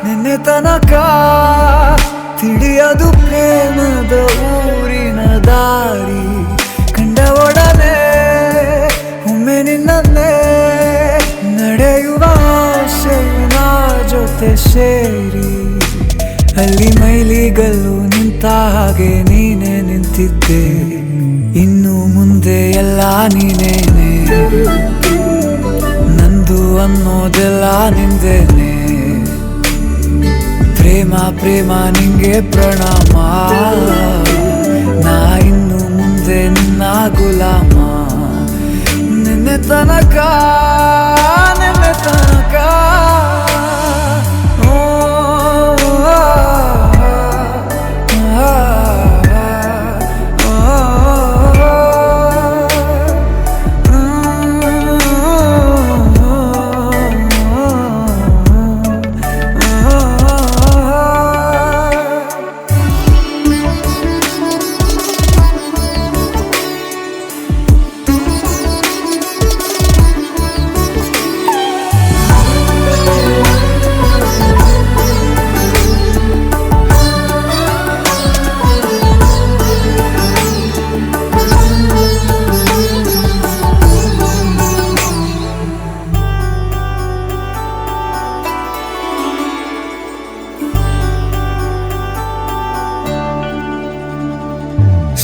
ನಿನ್ನೆ ತನಕ ತಿಳಿಯದು ಪ್ರೇಮದ ಊರಿನ ದಾರಿ ಕಂಡ ಒಡನೆ ಒಮ್ಮೆ ನಿನ್ನೇ ನಡೆಯುವ ಆಸೆಯ ಜೊತೆ ಸೇರಿ ಅಲ್ಲಿ ಮೈಲಿಗಲ್ಲು ನಿಂತ ಹಾಗೆ ನೀನೆ ನಿಂತಿದ್ದೆ ಇನ್ನು ಮುಂದೆ ಎಲ್ಲ ನೀನೇನೆ ನಂದು ಅನ್ನೋದೆಲ್ಲ ನಿಂದೇನೆ ಪ್ರೇಮ ಪ್ರೇಮ ನಿಂಗೆ ಪ್ರಣಾಮ ನಾ ಇನ್ನು ಮುಂದೆ ನಿನ್ನ ಗುಲಾಮ ನಿನ್ನೆ ತನಕ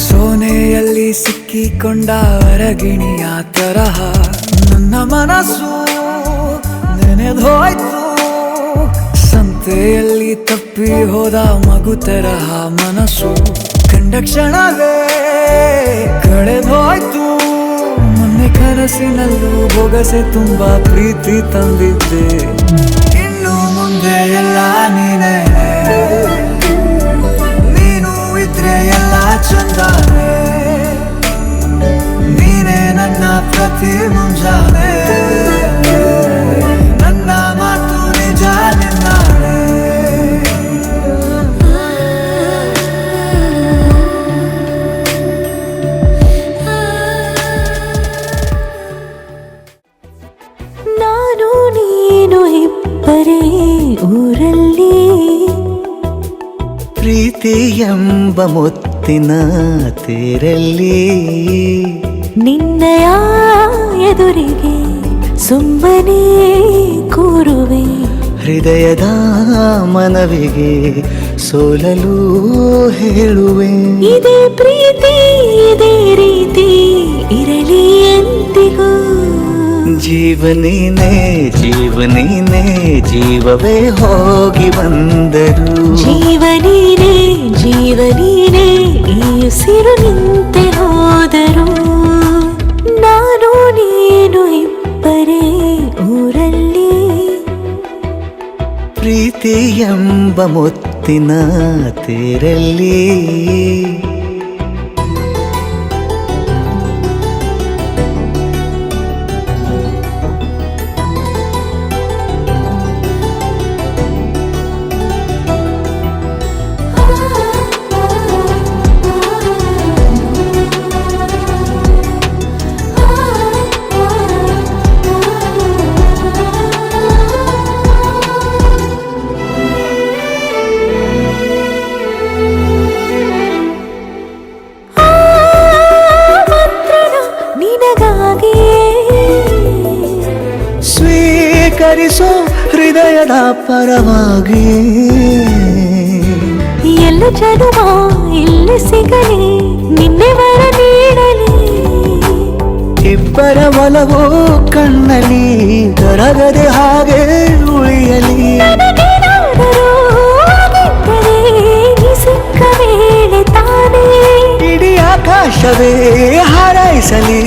ಸೋನೆಯಲ್ಲಿ ಸಿಕ್ಕಿಕೊಂಡ ಹೊರಗಿಣಿಯ ತರಹ ನನ್ನ ಮನಸ್ಸು ನೆನೆದೋಯ್ತು ಸಂತೆಯಲ್ಲಿ ತಪ್ಪಿ ಹೋದ ಮಗು ತರಹ ಮನಸ್ಸು ಕಂಡ ಕ್ಷಣವೇ ಕಳೆದೋಯ್ತು ಮೊನ್ನೆ ಕನಸಿನಲ್ಲೂ ಬೊಗಸೆ ತುಂಬಾ ಪ್ರೀತಿ ತಂದಿದ್ದೆ ಇನ್ನು ಮುಂದೆ ಎಲ್ಲ ನೀನೇ ಎಲ್ಲ ಚಂದಾನೆ ನೀನೇ ನನ್ನ ಪ್ರತಿ ಮುಂಜಾನೆ ನನ್ನ ಮಾತು ನಿಜ ನಿನ್ನಾಳೆ ನಾನು ನೀನು ಇಬ್ಬರೇ ಊರಲ್ಲಿ ಪ್ರೀತಿ ಎಂಬ ಮುತ್ತಿನ ತೇರಲ್ಲಿ ನಿನ್ನಯ ಎದುರಿಗೆ ಸುಮ್ಮನೆ ಕೂರುವೆ ಹೃದಯದ ಮನವಿಗೆ ಸೋಲಲು ಹೇಳುವೆ ಇದೇ ಪ್ರೀತಿ ಇದೇ ರೀತಿ ಇರಲಿ ಎಂದಿಗೂ ಜೀವನೇನೆ ಜೀವನೇನೆ ಜೀವವೇ ಹೋಗಿ ಬಂದರು ಜೀವನೀನೇ ಜೀವನೀನೇ ಈ ಉಸಿರು ನಿಂತೆ ಹೋದರು ನಾನು ನೀನು ಇಬ್ಬರೇ ಊರಲ್ಲಿ ಪ್ರೀತಿ ಎಂಬ ಮುತ್ತಿನ ತೇರಲ್ಲಿ ಸ್ವೀಕರಿಸೋ ಹೃದಯದ ಪರವಾಗಿ ಎಲ್ಲ ಜನುಮ ಇಲ್ಲಿ ಸಿಗಲಿ ನಿನ್ನೆ ವರ ನೀಡಲಿ ಇಬ್ಬರ ಒಲವು ಕಣ್ಣಲ್ಲಿ ಕರಗದೆ ಹಾಗೆ ಉಳಿಯಲಿ ಸಿಕ್ಕ ವೇಳೆ ತಾನೇ ಇಡೀ ಆಕಾಶವೇ ಹಾರೈಸಲಿ